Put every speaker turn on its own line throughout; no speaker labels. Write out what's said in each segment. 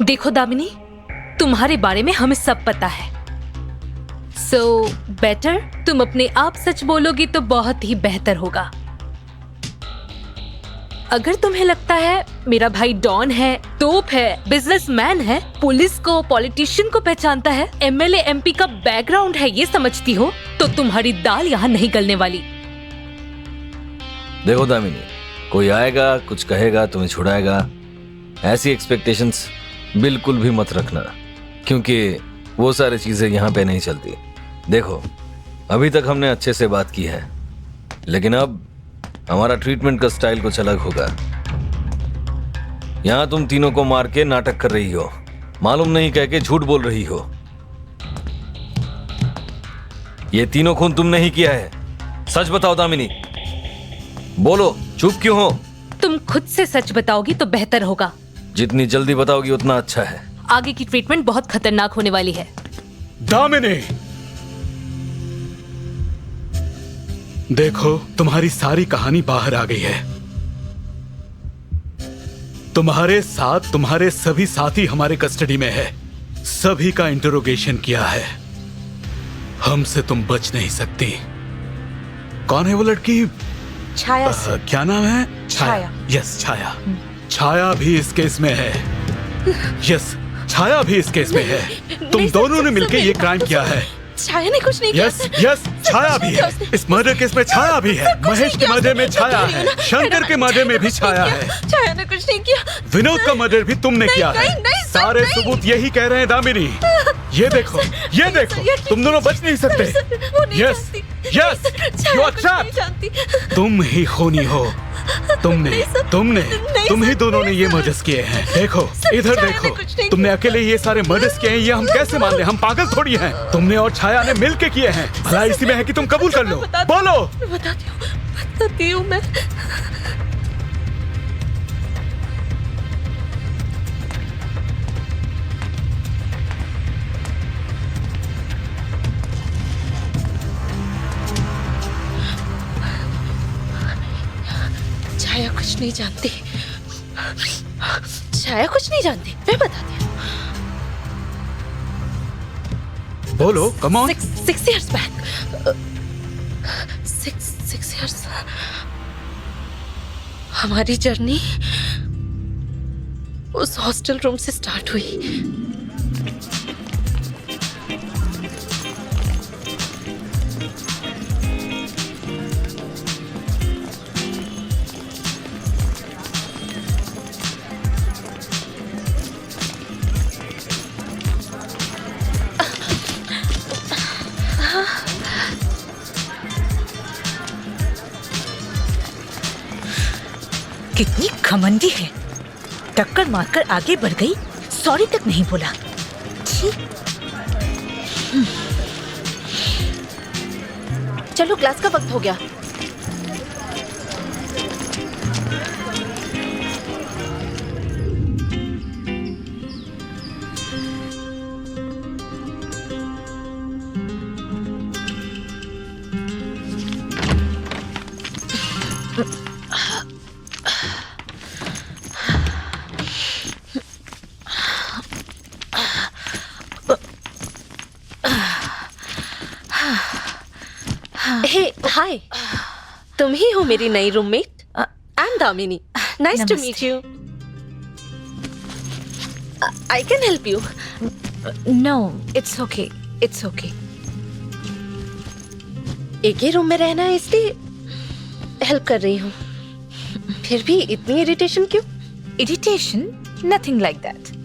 देखो दामिनी, तुम्हारे बारे में हमें सब पता है। सो बेटर तुम अपने आप सच बोलोगी तो बहुत ही बेहतर होगा। अगर तुम्हें लगता है मेरा भाई डॉन है, तोप है, बिजनेसमैन है, पुलिस को, पॉलिटिशियन को पहचानता है, एमएलए एमपी का बैकग्राउंड है, ये समझती हो, तो तुम्हारी दाल यहाँ नहीं गलने वाली।
देखो दामिनी, कोई आएगा, कुछ कहेगा, तुम्हें छुड़ाएगा, ऐसी एक्सपेक्टेशंस बिल्कुल भी मत रखना, क्योंकि वो सारी चीजें यहाँ पे नहीं चलती। देखो, अभी तक हमने अच्छे से बात की है, लेकिन अब हमारा ट्रीटमेंट का स्टाइल कुछ अलग होगा। यहाँ तुम तीनों को मार के नाटक कर रही हो, मालूम नहीं कह के झूठ बोल रही हो। ये तीनों खून तुमने ही किया है, सच बताओ दामिनी, बोलो, चुप क्यों हो?
तुम खुद से सच बताओगी तो बेहतर होगा।
जितनी जल्दी बताओगी उतना अच्छा है।
आगे की ट्रीटमेंट बहुत खतरनाक होने वाली है।
दामिनी, देखो, तुम्हारी सारी कहानी बाहर आ गई है। तुम्हारे साथ तुम्हारे सभी साथी हमारे कस्टडी में है, सभी का इंटरोगेशन किया है। हमसे तुम बच नहीं सकती। कौन है वो लड़की?
छाया।
क्या नाम है?
छाया।
यस, छाया। छाया भी इस केस में है। यस, छाया भी इस केस में है। तुम दोनों ने मिलकर ये क्राइम किया है।
छाया ने कुछ नहीं किया।
यस यस, छाया भी है इस मर्डर केस में। छाया भी है। महेश के मर्डर में छाया है, शंकर के मर्डर में भी छाया है,
छाया ने कुछ नहीं किया।
विनोद का मर्डर भी तुमने किया है। सारे सबूत यही कह रहे हैं दामिनी। ये देखो, ये देखो, तुम दोनों बच नहीं सकते। Yes yes, you are trapped. तुम ही खूनी हो। तुम ही दोनों ने ये मर्डर्स किए हैं। देखो, इधर देखो, तुमने अकेले ये सारे मर्डर्स किए हैं। ये हम कैसे मान लें? हम पागल थोड़ी हैं। तुमने और छाया ने मिलके किए हैं। भला इसी में है कि तुम कबूल कर लो। बोलो।
बताती हूँ मैं। छाया कुछ नहीं जानती। छाया कुछ नहीं जानती, मैं बताती हूँ।
बोलो, come on.
6 years back, 6 years, हमारी जर्नी उस हॉस्टल रूम से स्टार्ट हुई।
कितनी घमंडी है, टक्कर मारकर आगे बढ़ गई, सॉरी तक नहीं बोला।
चलो, क्लास का वक्त हो गया। हाय, तुम ही हो मेरी नई roommate? I am Damini. Nice to meet you. I can help you.
No, it's okay, it's okay.
एक ही रूम में रहना है इसलिए हेल्प कर रही हूँ। फिर भी इतनी इरिटेशन क्यों?
इरिटेशन? Nothing like that.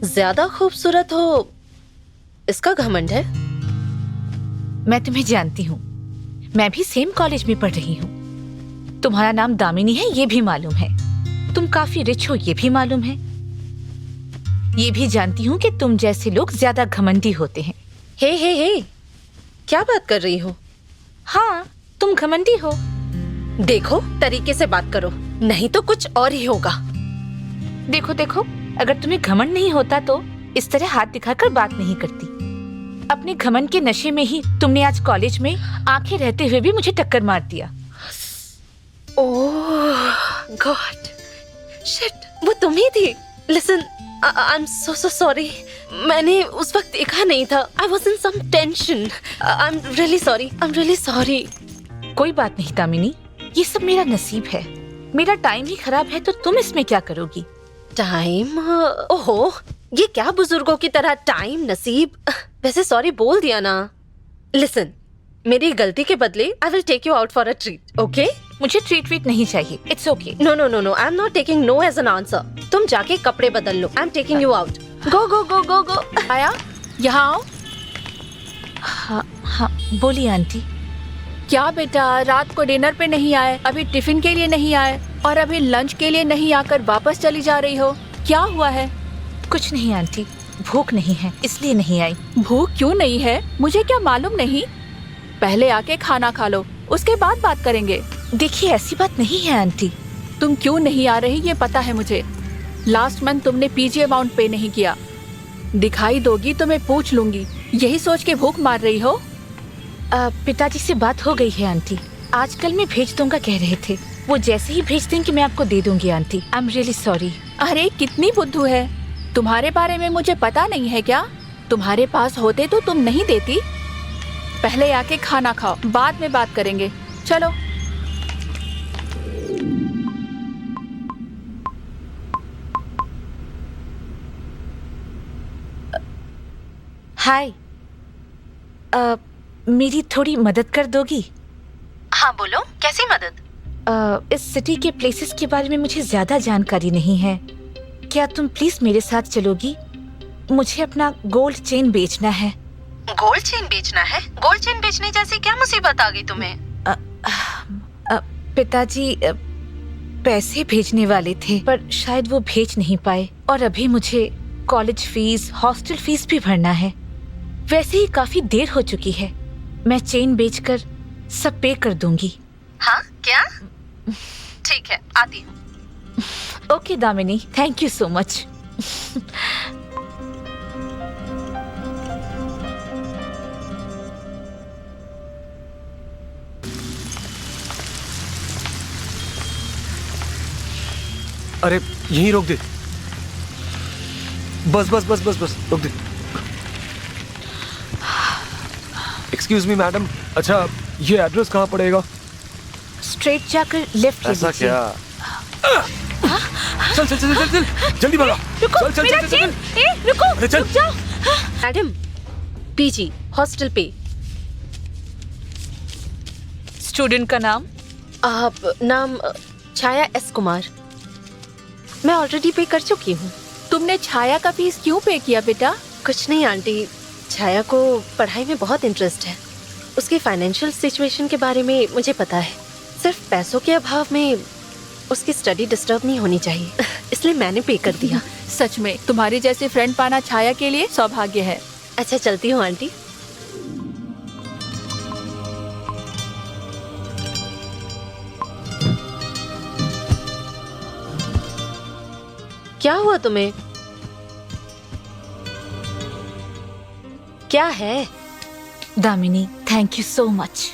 ज्यादा खूबसूरत हो इसका घमंड है?
मैं तुम्हें जानती हूँ, मैं भी सेम कॉलेज में पढ़ रही हूँ। तुम्हारा नाम दामिनी है ये भी मालूम है, तुम काफी रिच हो ये भी मालूम है। ये भी जानती हूँ कि तुम जैसे लोग ज्यादा घमंडी होते हैं।
हे, क्या बात कर रही हो?
हाँ, तुम घमंडी हो।
देखो, तरीके से बात करो, नहीं तो कुछ और ही होगा।
देखो देखो, अगर तुम्हें घमंड नहीं होता तो इस तरह हाथ दिखाकर बात नहीं करती। अपने घमंड के नशे में ही तुमने आज कॉलेज में आंखें रहते हुए भी मुझे टक्कर मार दिया।
ओह गॉड, शिट, वो तुम ही थी। Listen, I am so sorry. मैंने उस वक्त देखा नहीं था। I was in some tension. I am really sorry.
कोई बात नहीं दामिनी, ये सब मेरा नसीब है। मेरा टाइम ही खराब है तो तुम इसमें क्या करोगी?
टाइम? ओहो, ये क्या बुजुर्गों की तरह टाइम नसीब। वैसे सॉरी बोल दिया ना। लिसन, मेरी गलती के बदले I will take you out for a treat, okay?
मुझे ट्रीट नहीं चाहिए, it's okay.
No, I am not taking no as an answer. तुम जाके कपड़े बदल लो। I am taking you out. Go.
आया, यहाँ आओ।
हाँ, बोलिए आंटी।
क्या बेटा, रात को डिनर पे नहीं आए, अभी टिफिन के लिए नहीं आए और अभी लंच के लिए नहीं आकर वापस चली जा रही हो? क्या हुआ है?
कुछ नहीं आंटी, भूख नहीं है इसलिए नहीं आई।
भूख क्यों नहीं है मुझे क्या मालूम नहीं? पहले आके खाना खा लो, उसके बाद बात करेंगे।
देखिए ऐसी बात नहीं है आंटी।
तुम क्यों नहीं आ रही ये पता है मुझे। लास्ट मंथ तुमने पीजी अमाउंट पे नहीं किया। दिखाई दोगी तो मैं पूछ लूंगी। यही सोच के भूख मार रही हो?
पिताजी से बात हो गई है आंटी, आजकल मैं भेज दूंगा कह रहे थे। वो जैसे ही भेज देंगे मैं आपको दे दूंगी aunty. I am really sorry.
अरे कितनी बुद्धू है, तुम्हारे बारे में मुझे पता नहीं है क्या? तुम्हारे पास होते तो तुम नहीं देती। पहले आके खाना खाओ, बाद में बात करेंगे। चलो।
हाय, मेरी थोड़ी मदद कर दोगी?
हाँ बोलो, कैसी मदद?
इस सिटी के प्लेसेस के बारे में मुझे ज्यादा जानकारी नहीं है। क्या तुम प्लीज मेरे साथ चलोगी? मुझे अपना गोल्ड चेन बेचना है।
गोल्ड चेन बेचना है? गोल्ड चेन बेचने जैसी क्या मुसीबत आ गई तुम्हें?
पिताजी पैसे भेजने वाले थे पर शायद वो भेज नहीं पाए और अभी मुझे कॉलेज फीस, हॉस्टल फीस भी भरना है। वैसे ही काफी देर हो चुकी है। मैं चेन बेचकर सब पे कर दूंगी।
हाँ क्या? ठीक है, आती हूँ।
Okay Damini, thank you so much.
अरे यहीं रोक दे, बस रोक दे। एक्सक्यूज मी मैडम, अच्छा ये एड्रेस कहाँ पड़ेगा?
स्ट्रेट जाकर लेफ्ट ले
ऐसा
लीजिए।
क्या? चल जल्दी भागा। चल
मेरा चेन। रुको,
अरे चल।
रुक जाओ।
मैडम, पीजी हॉस्टल पे।
स्टूडेंट का नाम?
नाम छाया एस कुमार। मैं ऑलरेडी पे कर चुकी हूँ।
तुमने छाया का फीस क्यों पे किया बेटा?
कुछ नहीं आंटी, छाया को पढ़ाई में बहुत इंटरेस्ट है। उसकी फाइनेंशियल सिचुएशन के बारे में मुझे पता है। सिर्फ पैसों के अभाव में उसकी स्टडी डिस्टर्ब नहीं होनी चाहिए, इसलिए मैंने पे कर दिया।
सच में तुम्हारी जैसी फ्रेंड पाना छाया के लिए सौभाग्य है।
अच्छा चलती हूँ आंटी। क्या हुआ तुम्हें? क्या है?
Damini, thank you so much.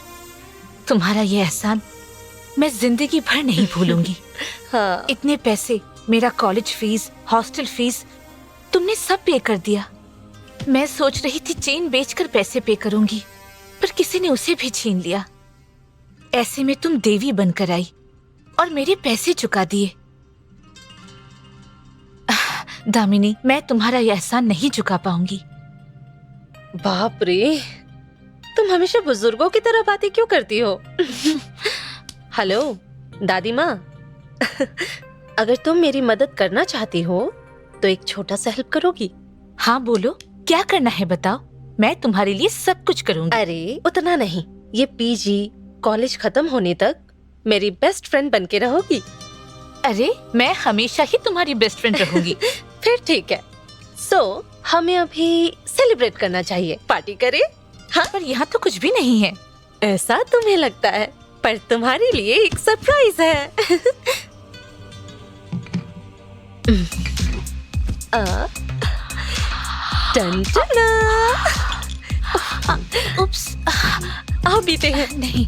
तुम्हारा ये एहसान मैं जिंदगी भर नहीं भूलूंगी।
हाँ।
इतने पैसे, मेरा कॉलेज फीस, हॉस्टल फीस तुमने सब पे कर दिया। मैं सोच रही थी चेन बेचकर पैसे पे करूंगी, पर किसी ने उसे भी छीन लिया। ऐसे में तुम देवी बनकर आई और मेरे पैसे चुका दिए। दामिनी, मैं तुम्हारा यह एहसान नहीं चुका पाऊंगी।
बाप रे, तुम हमेशा बुजुर्गों की तरह बातें क्यों करती हो? हेलो दादी माँ, अगर तुम मेरी मदद करना चाहती हो तो एक छोटा सा हेल्प करोगी?
हाँ बोलो, क्या करना है बताओ, मैं तुम्हारे लिए सब कुछ करूंगी।
अरे उतना नहीं, ये पीजी कॉलेज खत्म होने तक मेरी बेस्ट फ्रेंड बन के रहोगी।
अरे मैं हमेशा ही तुम्हारी बेस्ट फ्रेंड रहूंगी।
फिर ठीक है। हमें अभी सेलिब्रेट करना चाहिए, पार्टी करें? हाँ,
पर यहाँ तो कुछ भी नहीं है।
ऐसा तुम्हें लगता है, पर तुम्हारे लिए एक सरप्राइज है। टन टना।
उप्स,
आओ पीते हैं।
नहीं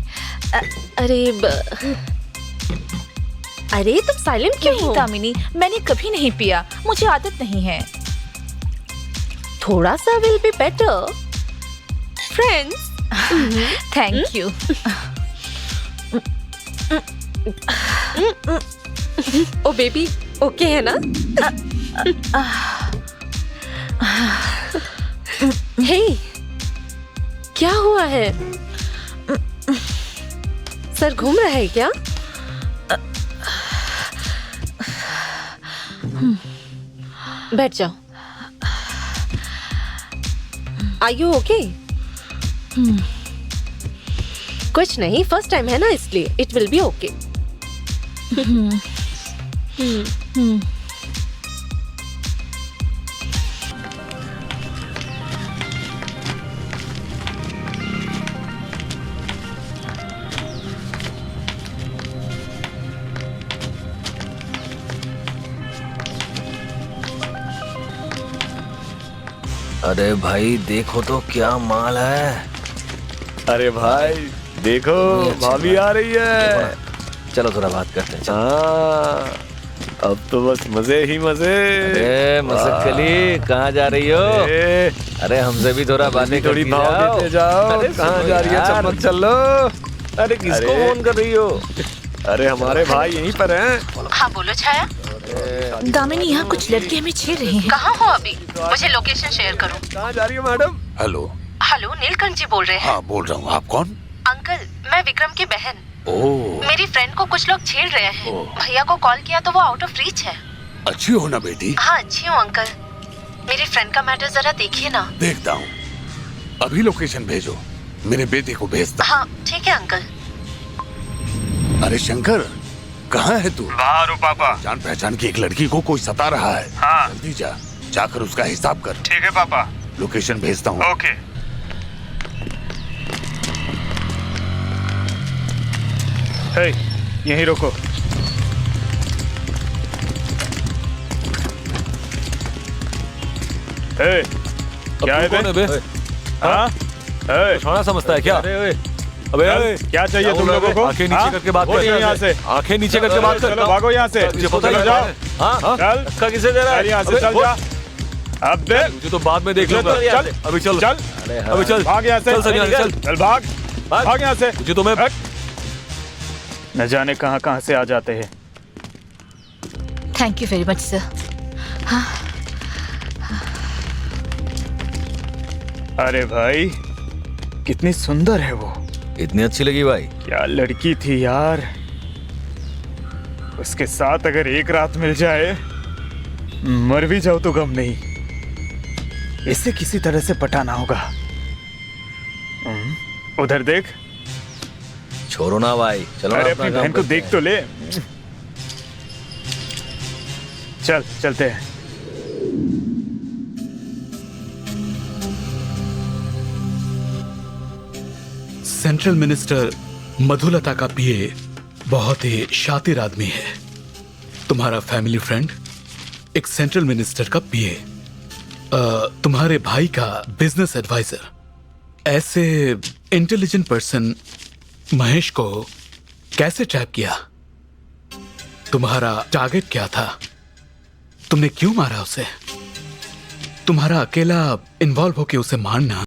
अरे तुम साइलेंट क्यों
नहीं
हो?
दामिनी, मैंने कभी नहीं पिया, मुझे आदत नहीं है।
थोड़ा सा will be better friends.
Thank you.
Oh baby, okay है ना? हे, क्या हुआ है? सर घूम रहा है क्या? बैठ जाओ। Are you okay? कुछ नहीं, फर्स्ट टाइम है ना, इसलिए इट विल बी ओके।
अरे भाई देखो तो क्या माल है।
अरे भाई देखो, भाभी आ रही है।
चलो थोड़ा बात करते हैं। चलो।
हाँ, अब तो बस मजे ही मजे।
अरे मसक्कली, कहाँ जा रही हो?
ए,
अरे हमसे भी थोड़ा बातें
थोड़ी
करती
भाव
जाओ।
देते जाओ।
अरे
कहाँ
सुनो
जा रही है?
यार।
चम्मच चल लो।
अरे किसको
अरे।
फोन कर रही हो?
अरे हमारे भाई यहीं पर हैं।
हाँ बोलो छाया। दामिनी, यहाँ कुछ लड़के हमें छेड़ रहे हैं।
कहाँ हो अभी? मुझे लोकेशन शेयर करो।
कहाँ जा रही हो मैडम?
हेलो।
हेलो, नीलकंठ जी बोल रहे हैं?
हाँ बोल रहा हूँ, आप कौन?
अंकल, मैं विक्रम की बहन।
ओह,
मेरी फ्रेंड को कुछ लोग छेड़ रहे हैं। भैया को कॉल किया तो वो आउट ऑफ रीच है।
अच्छी हो ना बेटी?
हाँ अच्छी हूँ अंकल। मेरी फ्रेंड का मैटर जरा देखिए ना।
देखता हूँ, अभी लोकेशन भेजो, मेरे बेटे को भेजता।
हाँ ठीक है अंकल।
अरे शंकर, कहाँ है तू?
बाहर हो पापा।
जान पहचान की एक लड़की को कोई सता रहा है।
हाँ
जल्दी जा, जाकर उसका हिसाब कर।
ठीक है पापा।
लोकेशन भेजता हूँ।
ओके।
हे, यहीं रोको। हे, क्या है
कौन है बे?
हाँ? हे,
छोड़ा समझता है क्या? अबे
चल, क्या चाहिए तुम लोगों को?
आंखें नीचे
हाँ?
करके बात
उठ
कर।
यहाँ से।
आंखें नीचे करके बात कर।
चलो भागो यहाँ से।
तुझे पता
चलो
नहीं
जाओ।
हाँ?
चल।
धक्का किसे दे रहा है?
चल यहाँ से,
अबे,
चल
वो-
जा। अब दे।
तुझे तो बाद में देख लूंगा।
चल,
अभी चल।
चल,
अभी चल।
भाग यहाँ से।
चल सर, यहाँ से चल।
चल भाग, भाग यहाँ से।
तुझे तो मैं
न जाने कहाँ कहाँ से आ जाते हैं।
Thank you very much sir.
अरे भाई, कितनी सुंदर है वो।
इतनी अच्छी लगी भाई?
क्या लड़की थी यार। उसके साथ अगर एक रात मिल जाए, मर भी जाओ तो गम नहीं। इसे किसी तरह से पटाना होगा। उधर देख।
छोड़ो ना भाई, चलो ना
अरे
अपना
अपनी
काम
बहन को
करते
देख
हैं।
तो ले। चल चलते हैं। सेंट्रल मिनिस्टर मधुलता का पीए बहुत ही शातिर आदमी है। तुम्हारा फैमिली फ्रेंड एक सेंट्रल मिनिस्टर का पीए, तुम्हारे भाई का बिजनेस एडवाइजर। ऐसे इंटेलिजेंट पर्सन महेश को कैसे ट्रैप किया? तुम्हारा टारगेट क्या था? तुमने क्यों मारा उसे? तुम्हारा अकेला इन्वॉल्व होके उसे मारना